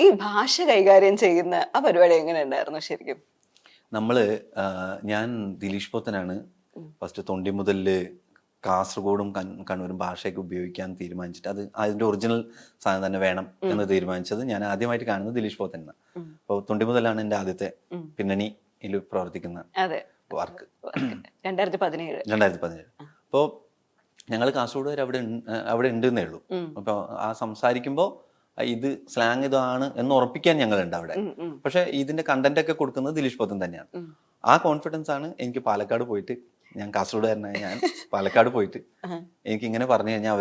ഈ ഭാഷ കൈകാര്യം ചെയ്യുന്ന ആ പരിപാടി എങ്ങനെ ഉണ്ടായിരുന്നു ശരിക്കും? നമ്മള് ഞാൻ ദിലീഷ് പോത്തനാണ് ഫസ്റ്റ് തൊണ്ടി മുതല് കാസർഗോഡും കണ്ണൂരും ഭാഷയൊക്കെ ഉപയോഗിക്കാൻ തീരുമാനിച്ചിട്ട് അത് അതിന്റെ ഒറിജിനൽ സാധനം തന്നെ വേണം എന്ന് തീരുമാനിച്ചത് ഞാൻ ആദ്യമായിട്ട് കാണുന്നത് ദിലീഷ് പോത്തനാണ്. അപ്പോൾ തൊണ്ടി മുതലാണ് എന്റെ ആദ്യത്തെ പിന്നണിയിൽ പ്രവർത്തിക്കുന്ന വർക്ക് 2017. അപ്പോൾ ഞങ്ങൾ കാസർഗോഡ് വരെ അവിടെ ഉണ്ടെന്നേ ഉള്ളൂ. അപ്പോൾ ആ സംസാരിക്കുമ്പോൾ ഇത് സ്ലാങ് ഇതാണ് എന്ന് ഉറപ്പിക്കാൻ ഞങ്ങളുണ്ട് അവിടെ. പക്ഷെ ഇതിന്റെ കണ്ടന്റ് ഒക്കെ കൊടുക്കുന്നത് ദിലീഷ് പോത്തൻ തന്നെയാണ്. ആ കോൺഫിഡൻസ് ആണ് എനിക്ക് പാലക്കാട് പോയിട്ട്, ഞാൻ കാസർഗോഡുകാരനായ ഞാൻ പാലക്കാട് പോയിട്ട് എനിക്ക് ഇങ്ങനെ പറഞ്ഞു കഴിഞ്ഞാൽ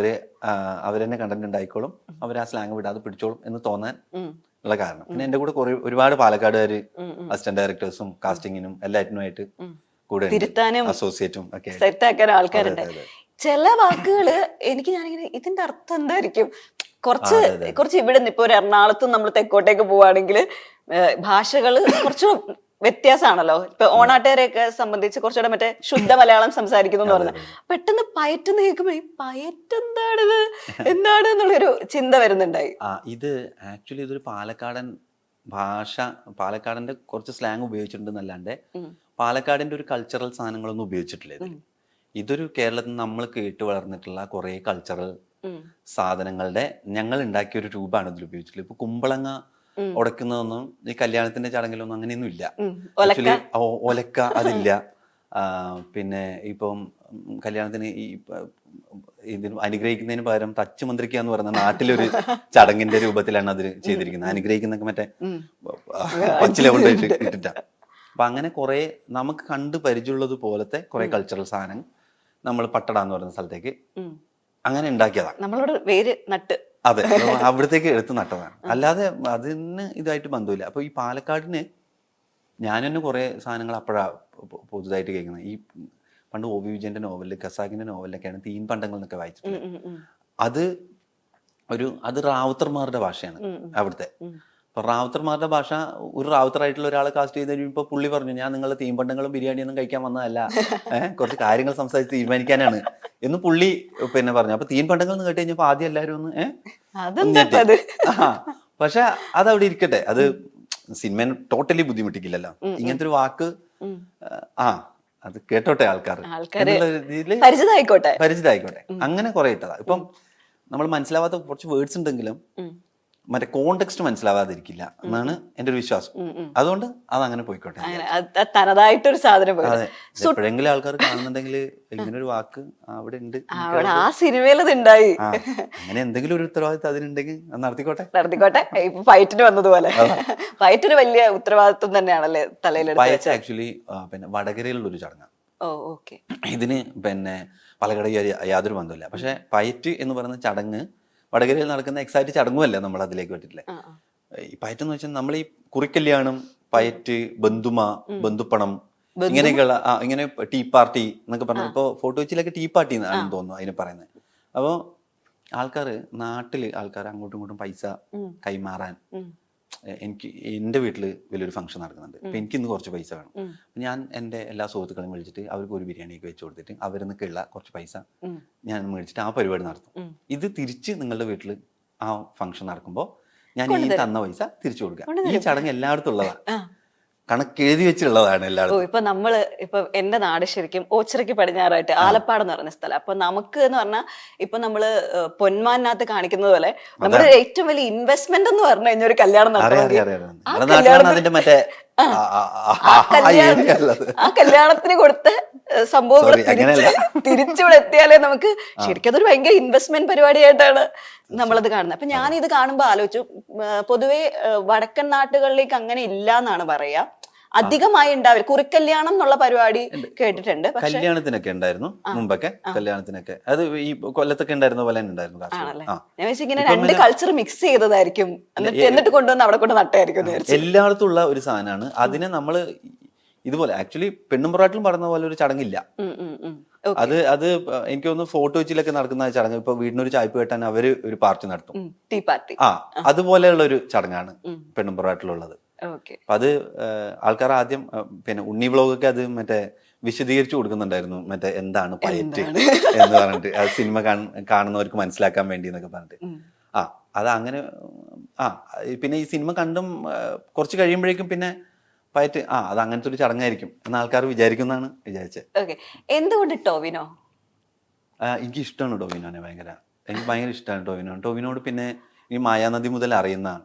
അവരെന്നെ കണ്ടന്റ് ഉണ്ടായിക്കോളും, അവർ ആ സ്ലാങ് വിടാതെ പിടിച്ചോളും എന്ന് തോന്നാൻ ഉള്ള കാരണം. പിന്നെ എന്റെ കൂടെ ഒരുപാട് പാലക്കാടുകാര് അസിസ്റ്റന്റ് ഡയറക്ടേഴ്സും കാസ്റ്റിങ്ങിനും എല്ലാറ്റിനുമായിട്ട് കൂടെ അസോസിയേറ്റും ഒക്കെ സെറ്റാക്കാൻ ആൾക്കാരുണ്ട്. ചില വാക്കുകള് എനിക്ക് ഞാനിങ്ങനെ ഇതിന്റെ അർത്ഥം എന്തായിരിക്കും, കുറച്ച് ഇവിടെ നിന്ന് ഇപ്പൊ ഒരു എറണാകുളത്ത് നമ്മൾ തെക്കോട്ടേക്ക് പോവാണെങ്കിൽ ഭാഷകള് കുറച്ച് വ്യത്യാസമാണല്ലോ. ഇപ്പൊ ഓണാട്ടുകാരെയൊക്കെ സംബന്ധിച്ച് കുറച്ചുകൂടെ മറ്റേ ശുദ്ധ മലയാളം സംസാരിക്കുന്നു എന്ന് പറഞ്ഞാൽ പെട്ടെന്ന് പയറ്റെന്ന് കേൾക്കുമ്പോ ഈ പയറ്റ് എന്താണ് എന്നുള്ളൊരു ചിന്ത വരുന്നുണ്ടായി. ഇത് ആക്ച്വലി ഇതൊരു പാലക്കാടൻ ഭാഷ, പാലക്കാടിന്റെ കുറച്ച് സ്ലാങ് ഉപയോഗിച്ചിട്ടുണ്ടെന്നല്ലാണ്ട് പാലക്കാടിന്റെ ഒരു കൾച്ചറൽ സാധനങ്ങളൊന്നും ഉപയോഗിച്ചിട്ടില്ല ഇതിൽ. ഇതൊരു കേരളത്തിൽ നമ്മൾ കേട്ട് വളർന്നിട്ടുള്ള കുറെ കൾച്ചറൽ സാധനങ്ങളുടെ ഞങ്ങൾ ഉണ്ടാക്കിയ ഒരു രൂപമാണ് ഇതിൽ ഉപയോഗിച്ചിട്ടുള്ളത്. ഇപ്പൊ കുമ്പളങ്ങ ഉടക്കുന്നതൊന്നും ഈ കല്യാണത്തിന്റെ ചടങ്ങിലൊന്നും അങ്ങനെയൊന്നും ഇല്ല. ആക്ച്വലി ഒലക്ക അതില്ല. പിന്നെ ഇപ്പം കല്യാണത്തിന് ഈ ഇതിന് അനുഗ്രഹിക്കുന്നതിന് പകരം തച്ച് മന്ത്രിക്കുക എന്ന് പറയുന്ന നാട്ടിലൊരു ചടങ്ങിന്റെ രൂപത്തിലാണ് അത് ചെയ്തിരിക്കുന്നത്. അനുഗ്രഹിക്കുന്നൊക്കെ മറ്റേ പച്ചില കൊണ്ടിട്ട് ഇട്ടിട്ടാ. അപ്പൊ അങ്ങനെ കുറെ നമുക്ക് കണ്ട് പരിചയമുള്ളത് പോലത്തെ കുറെ കൾച്ചറൽ സാധനം നമ്മൾ പട്ടട എന്ന് പറയുന്ന സ്ഥലത്തേക്ക് അങ്ങനെ ഉണ്ടാക്കിയതാണ്. നമ്മളോട് വേര് നട്ട് അതെ, അവിടത്തേക്ക് എടുത്ത് നട്ടതാണ്. അല്ലാതെ അതിന് ഇതായിട്ട് ബന്ധമില്ല. അപ്പൊ ഈ പാലക്കാടിന് ഞാൻ തന്നെ കുറെ സാധനങ്ങൾ അപ്പോഴാ പുതുതായിട്ട് കേൾക്കുന്നത്. ഈ പണ്ട് ഒ വി വിജയന്റെ നോവലില്, ഖസാക്കിന്റെ നോവലിലൊക്കെയാണ് തീൻ പണ്ടങ്ങൾ എന്നൊക്കെ വായിച്ചിട്ടുള്ളത്. അത് റാവുത്തർമാരുടെ ഭാഷയാണ് അവിടുത്തെ. അപ്പൊ റാവുത്തർമാരുടെ ഭാഷ, ഒരു റാവുത്തറായിട്ടുള്ള ഒരാളെ കാസ്റ്റ് ചെയ്ത് കഴിയുമ്പോൾ പുള്ളി പറഞ്ഞു, ഞാൻ നിങ്ങളുടെ തീമ്പണ്ടങ്ങളും ബിരിയാണിയൊന്നും കഴിക്കാൻ വന്നതല്ല, കുറച്ച് കാര്യങ്ങൾ സംസാരിച്ച് തീരുമാനിക്കാനാണ് എന്ന് പുള്ളി പിന്നെ പറഞ്ഞു. അപ്പൊ തീൻപണ്ടങ്ങൾ എന്ന് കേട്ട് കഴിഞ്ഞപ്പോ ആദ്യം എല്ലാവരും ഒന്ന് പക്ഷെ അതവിടെ ഇരിക്കട്ടെ, അത് സിനിമ ടോട്ടലി ബുദ്ധിമുട്ടിക്കില്ലല്ലോ. ഇങ്ങനത്തെ ഒരു വാക്ക് അത് കേട്ടോട്ടെ ആൾക്കാർ എന്നുള്ള രീതിയിൽ പരിചിതമായിക്കോട്ടെ, അങ്ങനെ കുറെ ഇട്ടതാ. ഇപ്പം നമ്മൾ മനസ്സിലാവാത്ത കുറച്ച് വേർഡ്സ് ഉണ്ടെങ്കിലും മറ്റേ കോണ്ടെക്സ്റ്റ് മനസ്സിലാവാതിരിക്കില്ല എന്നാണ് എന്റെ ഒരു വിശ്വാസം. അതുകൊണ്ട് അതങ്ങനെ പോയിക്കോട്ടെ, തനതായിട്ടൊരു സാധനം. എപ്പോഴെങ്കിലും ആൾക്കാർ കാണുന്നുണ്ടെങ്കിൽ ഇങ്ങനെ ഒരു വാക്ക് അവിടെ ഉണ്ട്, ആ സിനിമയിൽ ഉണ്ടായി, അങ്ങനെ എന്തെങ്കിലും ഒരു ഉത്തരവാദിത്വം അതിനുണ്ടെങ്കിൽ നടത്തിക്കോട്ടെ. ഇപ്പൊ ഫൈറ്റിന് വന്നതുപോലെ ഫൈറ്റിന് വലിയ ഉത്തരവാദിത്വം തന്നെയാണല്ലേ തലയിൽ. ആക്ച്വലി പിന്നെ വടകരയിലുള്ള ഒരു ചടങ്ങാണ്. ഇതിന് പിന്നെ പാലക്കാട് യാതൊരു ബന്ധമില്ല. പക്ഷെ പയറ്റ് എന്ന് പറയുന്ന ചടങ്ങ് വടകരയിൽ നടക്കുന്ന എക്സാക്ട് ചടങ്ങുമല്ല നമ്മൾ അതിലേക്ക് പറ്റില്ല. ഈ പയറ്റ് എന്ന് വെച്ചാൽ നമ്മൾ ഈ കുറിക്കല്യാണം, പയറ്റ്, ബന്ധുമ, ബന്ധുപ്പണം, ഇങ്ങനെയൊക്കെയുള്ള ഇങ്ങനെ ടീ പാർട്ടി എന്നൊക്കെ പറഞ്ഞു. ഇപ്പൊ ഫോട്ടോ വെച്ചിലൊക്കെ ടീ പാർട്ടി ആണെന്ന് തോന്നുന്നു അതിന് പറയുന്നത്. അപ്പോൾ നാട്ടില് ആൾക്കാർ അങ്ങോട്ടും ഇങ്ങോട്ടും പൈസ കൈമാറാൻ, എനിക്ക് എൻ്റെ വീട്ടിൽ വലിയൊരു ഫംഗ്ഷൻ നടക്കുന്നുണ്ട്, അപ്പൊ എനിക്ക് ഇന്ന് കുറച്ച് പൈസ വേണം. ഞാൻ എൻ്റെ എല്ലാ സുഹൃത്തുക്കളെയും വിളിച്ചിട്ട് അവർക്ക് ഒരു ബിരിയാണിയൊക്കെ വെച്ച് കൊടുത്തിട്ട് അവരെന്നൊക്കെയുള്ള കുറച്ച് പൈസ ഞാൻ മേടിച്ചിട്ട് ആ പരിപാടി നടത്തും. ഇത് തിരിച്ച് നിങ്ങളുടെ വീട്ടിൽ ആ ഫംഗ്ഷൻ നടക്കുമ്പോൾ ഞാൻ ഈ തന്ന പൈസ തിരിച്ചു കൊടുക്കുക. ഈ ചടങ്ങ് എല്ലായിടത്തും ഉള്ളതാണ്, കണക്ക് എഴുതി വെച്ചിട്ടുള്ളതാണ് എല്ലാവരും. ഇപ്പൊ എന്റെ നാട് ശരിക്കും ഓച്ചിറയ്ക്ക് പടിഞ്ഞാറായിട്ട് ആലപ്പാട് എന്ന് പറഞ്ഞ സ്ഥലം. അപ്പൊ നമുക്ക് എന്ന് പറഞ്ഞാൽ ഇപ്പൊ നമ്മള് പൊന്മാനകത്ത് കാണിക്കുന്നത് പോലെ നമ്മുടെ ഏറ്റവും വലിയ ഇൻവെസ്റ്റ്മെന്റ് എന്ന് പറഞ്ഞു കഴിഞ്ഞാൽ ഒരു കല്യാണം ആ കല്യാണത്തിന് കൊടുത്ത സംഭവങ്ങൾ തിരിച്ചിവിടെ എത്തിയാലേ നമുക്ക് ശരിക്കും അതൊരു ഭയങ്കര ഇൻവെസ്റ്റ്മെന്റ് പരിപാടിയായിട്ടാണ് നമ്മളത് കാണുന്നത്. അപ്പൊ ഞാൻ ഇത് കാണുമ്പോ ആലോചിച്ചു, പൊതുവെ വടക്കൻ നാട്ടുകളിലേക്ക് അങ്ങനെ ഇല്ല എന്നാണ് പറയാ, അധികമായി ഉണ്ടാവില്ല. കുറിക്കല്യാണം എന്നുള്ള പരിപാടി കേട്ടിട്ടുണ്ട്, കല്യാണത്തിനൊക്കെ ഉണ്ടായിരുന്നു മുമ്പൊക്കെ. കല്യാണത്തിനൊക്കെ അത് ഈ കൊല്ലത്തൊക്കെ ഉണ്ടായിരുന്ന പോലെ ഉണ്ടായിരുന്നു. ഞാൻ വെച്ചാൽ ഇങ്ങനെ രണ്ട് കൾച്ചർ മിക്സ് ചെയ്തതായിരിക്കും, എന്നിട്ട് കൊണ്ടുവന്ന് അവിടെ കൊണ്ട് നട്ടായിരിക്കും. എല്ലായിടത്തും ഉള്ള ഒരു സാധനമാണ്. അതിനെ നമ്മള് ഇതുപോലെ ആക്ച്വലി പെണ്ണും പൊറാട്ടിലും പറഞ്ഞ പോലെ ഒരു ചടങ്ങില്ല. അത് എനിക്ക് തോന്നുന്നു ഫോട്ടോ വെച്ചിലൊക്കെ നടക്കുന്ന ചടങ്ങ്. ഇപ്പൊ വീടിനൊരു ചായ്പ് കെട്ടാൻ അവര് ഒരു പാർട്ടി നടത്തും, ടീ പാർട്ടി. അതുപോലെയുള്ള ഒരു ചടങ്ങാണ് പെണ്ണും പൊറാട്ടിലുള്ളത്. അപ്പൊ അത് ആൾക്കാർ ആദ്യം പിന്നെ ഉണ്ണി വ്ളോഗൊക്കെ അത് മറ്റേ വിശദീകരിച്ചു കൊടുക്കുന്നുണ്ടായിരുന്നു, മറ്റേ എന്താണ് പയറ്റ് എന്ന് പറഞ്ഞിട്ട്, അത് സിനിമ കാണുന്നവർക്ക് മനസ്സിലാക്കാൻ വേണ്ടി എന്നൊക്കെ പറഞ്ഞിട്ട്. അത് അങ്ങനെ പിന്നെ ഈ സിനിമ കണ്ടും കുറച്ച് കഴിയുമ്പോഴേക്കും പിന്നെ പയറ്റ് അത് അങ്ങനത്തെ ഒരു ചടങ്ങായിരിക്കും എന്ന് ആൾക്കാർ വിചാരിക്കുന്നതാണ് വിചാരിച്ചത്. ഓക്കെ, എന്തുകൊണ്ട് ടോവിനോ? എനിക്ക് ഇഷ്ടമാണ് ടോവിനോനെ എനിക്ക് ഭയങ്കര ഇഷ്ടമാണ് ടോവിനോട്. പിന്നെ ഈ മായാനദി മുതൽ അറിയുന്നതാണ്.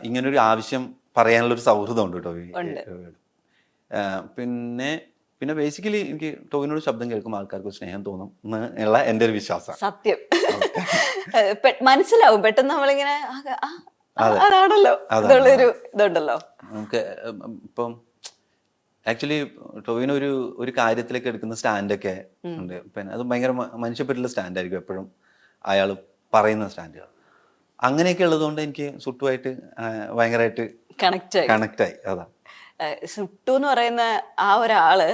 ഇങ്ങനൊരു ആവശ്യം പറയാനുള്ള ഒരു സൗഹൃദം ഉണ്ട് ടോവിനോട്. പിന്നെ ബേസിക്കലി എനിക്ക് ടോവിനോട് ശബ്ദം കേൾക്കുമ്പോൾ ആൾക്കാർക്ക് സ്നേഹം തോന്നും എന്നുള്ള എൻ്റെ ഒരു വിശ്വാസം. സത്യം. മനസ്സിലാവും പെട്ടെന്ന് നമ്മളിങ്ങനെ അതാണല്ലോ ഇതുള്ളൊരു ഇതുണ്ടല്ലോ. നമുക്ക് ഇപ്പം ആക്ച്വലി ടോവിനോ ഒരു കാര്യത്തിലേക്ക് എടുക്കുന്ന സ്റ്റാൻഡൊക്കെ ഉണ്ട്. പിന്നെ അത് ഭയങ്കര മനുഷ്യപ്പെട്ടുള്ള സ്റ്റാൻഡായിരിക്കും എപ്പോഴും അയാൾ പറയുന്ന സ്റ്റാൻഡുകൾ. അങ്ങനെയൊക്കെ ഉള്ളതുകൊണ്ട് എനിക്ക് സുട്ടുമായിട്ട് ഭയങ്കരമായിട്ട് കണക്റ്റായി. അതാ സുട്ടു എന്ന് പറയുന്ന ആ ഒരാള്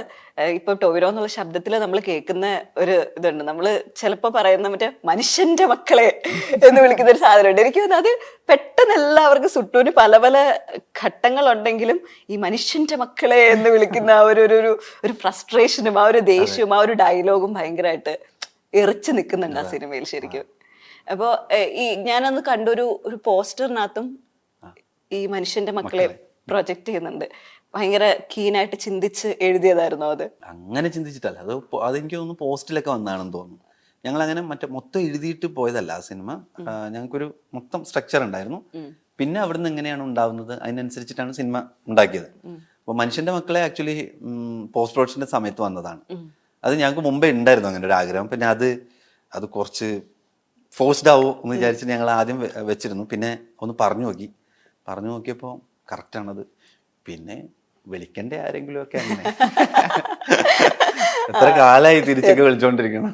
ഇപ്പൊ ടോവിനോ എന്നുള്ള ശബ്ദത്തിൽ നമ്മൾ കേൾക്കുന്ന ഒരു ഇതുണ്ട്. നമ്മള് ചിലപ്പോ പറയുന്ന മറ്റേ മനുഷ്യന്റെ മക്കളെ എന്ന് വിളിക്കുന്ന ഒരു സാധനമുണ്ട്. എനിക്ക് തോന്നുന്നു അത് പെട്ടെന്ന് എല്ലാവർക്കും സുട്ടുവിന് പല പല ഘട്ടങ്ങളുണ്ടെങ്കിലും ഈ മനുഷ്യന്റെ മക്കളെ എന്ന് വിളിക്കുന്ന ആ ഒരു ഫ്രസ്ട്രേഷനും ആ ഒരു ദേഷ്യവും ആ ഒരു ഡയലോഗും ഭയങ്കരമായിട്ട് എറിച്ചു നിൽക്കുന്നുണ്ട് ആ സിനിമയിൽ ശരിക്കും. അപ്പോ ഞാനന്ന് കണ്ടൊരു പോസ്റ്ററിനകത്തും ഈ മനുഷ്യന്റെ മക്കളെ പ്രൊജക്ട് ചെയ്യുന്നുണ്ട്. ഭയങ്കര കീനായിട്ട് ചിന്തിച്ച് എഴുതിയതായിരുന്നു അത്? അങ്ങനെ ചിന്തിച്ചിട്ടല്ല, അതെനിക്ക് തോന്നുന്നു പോസ്റ്റിലൊക്കെ വന്നാണെന്ന് തോന്നുന്നു. ഞങ്ങൾ അങ്ങനെ മൊത്തം എഴുതിയിട്ട് പോയതല്ല ആ സിനിമ. ഞങ്ങൾക്കൊരു മൊത്തം സ്ട്രക്ചർ ഉണ്ടായിരുന്നു. പിന്നെ അവിടുന്ന് എങ്ങനെയാണ് ഉണ്ടാവുന്നത് അതിനനുസരിച്ചിട്ടാണ് സിനിമ ഉണ്ടാക്കിയത്. അപ്പോൾ മനുഷ്യന്റെ മക്കളെ ആക്ച്വലി പോസ്റ്റ് പ്രൊഡക്ഷന്റെ സമയത്ത് വന്നതാണ്. അത് ഞങ്ങൾക്ക് മുമ്പേ ഉണ്ടായിരുന്നു അങ്ങനെ ഒരു ആഗ്രഹം. പിന്നെ അത് കുറച്ച് ഫോഴ്സ്ഡ് ആവും എന്ന് വിചാരിച്ചിട്ട് ഞങ്ങൾ ആദ്യം വെച്ചിരുന്നു. പിന്നെ ഒന്ന് പറഞ്ഞു നോക്കിയപ്പോൾ കറക്റ്റാണത്. പിന്നെ വിളിക്കണ്ടേ ആരെങ്കിലും ഒക്കെ. അങ്ങനെ എത്ര കാലായി തിരിച്ചൊക്കെ വിളിച്ചോണ്ടിരിക്കണം.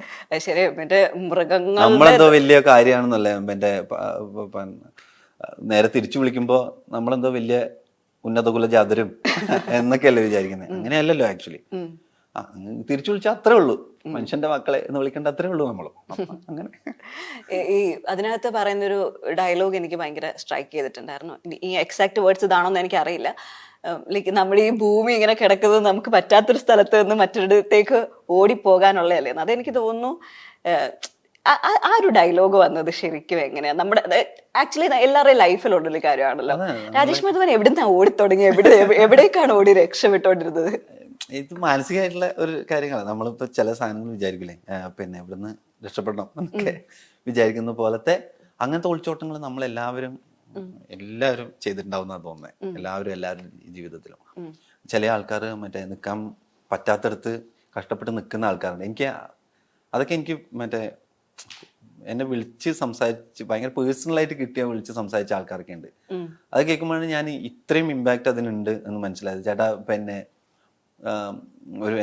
നമ്മളെന്തോ വലിയ കാര്യമാണെന്നല്ലേ എന്റെ നേരെ തിരിച്ചു വിളിക്കുമ്പോ നമ്മളെന്തോ വലിയ ഉന്നത കുലജാതരും എന്നൊക്കെയല്ലേ വിചാരിക്കുന്നത്. അങ്ങനെയല്ലല്ലോ ആക്ച്വലി. തിരിച്ചു വിളിച്ചാൽ അത്രേ ഉള്ളൂ, മനുഷ്യന്റെ മക്കളെ എന്ന് വിളിക്കേണ്ട അത്രേ ഉള്ളൂ നമ്മൾ. അങ്ങനെ ഈ അതിനകത്ത് പറയുന്നൊരു ഡയലോഗ് എനിക്ക് ഭയങ്കര സ്ട്രൈക്ക് ചെയ്തിട്ടുണ്ടായിരുന്നു. ഈ എക്സാക്ട് വേർഡ്സ് ഇതാണോന്ന് എനിക്ക് അറിയില്ല. ലൈക്ക് നമ്മുടെ ഈ ഭൂമി ഇങ്ങനെ കിടക്കുന്നത് നമുക്ക് പറ്റാത്തൊരു സ്ഥലത്ത് നിന്ന് മറ്റൊരിടത്തേക്ക് ഓടിപ്പോകാനുള്ളതല്ലേ. അതെനിക്ക് തോന്നുന്നു ആ ഒരു ഡയലോഗ് വന്നത് ശരിക്കും എങ്ങനെയാ നമ്മുടെ ആക്ച്വലി എല്ലാവരുടെയും ലൈഫിലുള്ളൊരു കാര്യമാണല്ലോ. രാജേഷ് മാധവൻ എവിടുന്നാ ഓടിത്തുടങ്ങി, എവിടേക്കാണ് ഓടി രക്ഷപ്പെട്ടോണ്ടിരുന്നത്? ഇത് മാനസികമായിട്ടുള്ള ഒരു കാര്യങ്ങളാണ്. നമ്മളിപ്പോ ചില സാധനങ്ങൾ വിചാരിക്കില്ലേ, പിന്നെ ഇവിടുന്ന് രക്ഷപ്പെടണം എന്നൊക്കെ വിചാരിക്കുന്ന പോലത്തെ അങ്ങനത്തെ ഒളിച്ചോട്ടങ്ങൾ നമ്മളെല്ലാവരും ചെയ്തിട്ടുണ്ടാവുന്ന തോന്നുന്നത്. എല്ലാവരും ജീവിതത്തിലും. ചില ആൾക്കാർ മറ്റേ നിൽക്കാൻ പറ്റാത്തടത്ത് കഷ്ടപ്പെട്ട് നിൽക്കുന്ന ആൾക്കാരുണ്ട്. അതൊക്കെ എനിക്ക് എന്നെ വിളിച്ച് സംസാരിച്ച് ഭയങ്കര പേഴ്സണലായിട്ട് വിളിച്ച് സംസാരിച്ച ആൾക്കാരൊക്കെ ഉണ്ട്. അത് കേൾക്കുമ്പോഴാണ് ഞാൻ ഇത്രയും ഇമ്പാക്ട് അതിനുണ്ട് എന്ന് മനസ്സിലായത്. ചേട്ടാ പിന്നെ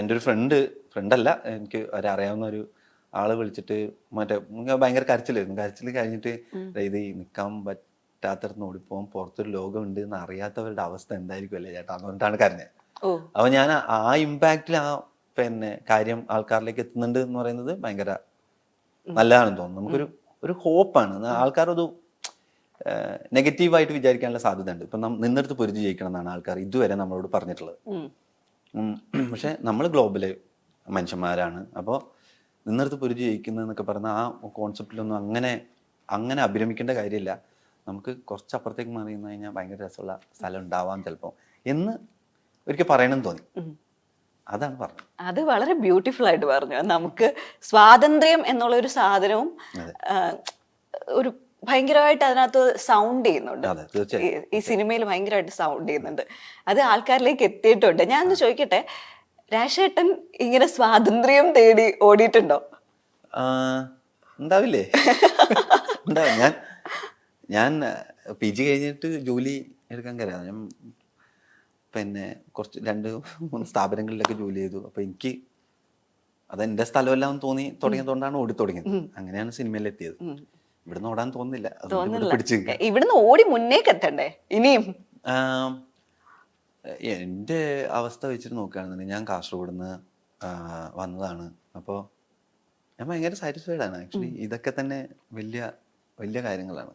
എൻ്റെ ഒരു ഫ്രണ്ടല്ല, എനിക്ക് അറിയാവുന്ന ഒരു ആള് വിളിച്ചിട്ട് ഭയങ്കര കരച്ചിൽ കഴിഞ്ഞിട്ട് ഇത് നിൽക്കാൻ പറ്റാത്തടത്ത് ഓടിപ്പോകാൻ പുറത്തൊരു ലോകമുണ്ട് എന്ന് അറിയാത്തവരുടെ അവസ്ഥ എന്തായിരിക്കും അല്ലേ ചേട്ടാ, അതുകൊണ്ടാണ് കരഞ്ഞത്. അപ്പൊ ഞാൻ ആ ഇമ്പാക്റ്റിൽ കാര്യം ആൾക്കാരിലേക്ക് എത്തുന്നുണ്ട് എന്ന് പറയുന്നത് ഭയങ്കര നല്ലതാണെന്ന് തോന്നുന്നു. നമുക്കൊരു ഹോപ്പാണ്. ആൾക്കാരൊരു നെഗറ്റീവായിട്ട് വിചാരിക്കാനുള്ള സാധ്യത ഉണ്ട്. ഇപ്പൊ നിന്നെടുത്ത് പൊരുതി ജയിക്കണം എന്നാണ് ആൾക്കാർ ഇതുവരെ നമ്മളോട് പറഞ്ഞിട്ടുള്ളത്. പക്ഷെ നമ്മൾ ഗ്ലോബല് മനുഷ്യന്മാരാണ്. അപ്പോൾ നിന്നെടുത്ത് പൊരുതി ജയിക്കുന്നതെന്നൊക്കെ പറഞ്ഞ ആ കോൺസെപ്റ്റിലൊന്നും അങ്ങനെ അഭിരമിക്കേണ്ട കാര്യമില്ല. നമുക്ക് കുറച്ചപ്പുറത്തേക്ക് മാറി നിന്ന് കഴിഞ്ഞാൽ ഭയങ്കര രസമുള്ള സ്ഥലം ഉണ്ടാവാം ചിലപ്പോൾ എന്ന് ഒരിക്കൽ പറയണമെന്ന് തോന്നി. അതാണ് പറഞ്ഞത്. അത് വളരെ ബ്യൂട്ടിഫുൾ ആയിട്ട് പറഞ്ഞു. നമുക്ക് സ്വാതന്ത്ര്യം എന്നുള്ള ഒരു സാധനവും ഒരു ഭയങ്കരമായിട്ട് അതിനകത്ത് സൗണ്ട് ചെയ്യുന്നുണ്ട്. ഈ സിനിമയിൽ ഭയങ്കരമായിട്ട് സൗണ്ട് ചെയ്യുന്നുണ്ട്. അത് ആൾക്കാരിലേക്ക് എത്തിയിട്ടുണ്ട്. ഞാനൊന്ന് ചോദിക്കട്ടെ, രാജേട്ടൻ ഇങ്ങനെ സ്വാതന്ത്ര്യം തേടി ഓടിയിട്ടുണ്ടോ? ഉണ്ടാവില്ലേ? ഉണ്ടാവും. ഞാൻ PG കഴിഞ്ഞിട്ട് ജോലി എടുക്കാൻ കയറിയാണ്. ഞാൻ പിന്നെ കുറച്ച് 2-3 സ്ഥാപനങ്ങളിലൊക്കെ ജോലി ചെയ്തു. അപ്പൊ എനിക്ക് അതെന്റെ സ്ഥലമെല്ലാം തോന്നി തുടങ്ങിയതുകൊണ്ടാണ് ഓടി തുടങ്ങിയത്. അങ്ങനെയാണ് സിനിമയിൽ എത്തിയത്. ഇവിടുന്ന് ഓടാൻ തോന്നുന്നില്ല. ഇവിടുന്ന് ഓടി മുന്നേക്ക് എത്തണ്ടേ ഇനിയും? എന്റെ അവസ്ഥ വെച്ചിട്ട് നോക്കുകയാണെന്നുണ്ടെങ്കിൽ ഞാൻ കാസർഗോഡ് വന്നതാണ്. അപ്പോൾ ഞാൻ ഭയങ്കര സാറ്റിസ്ഫൈഡ് ആണ്. ആക്ച്വലി ഇതൊക്കെ തന്നെ വലിയ കാര്യങ്ങളാണ്.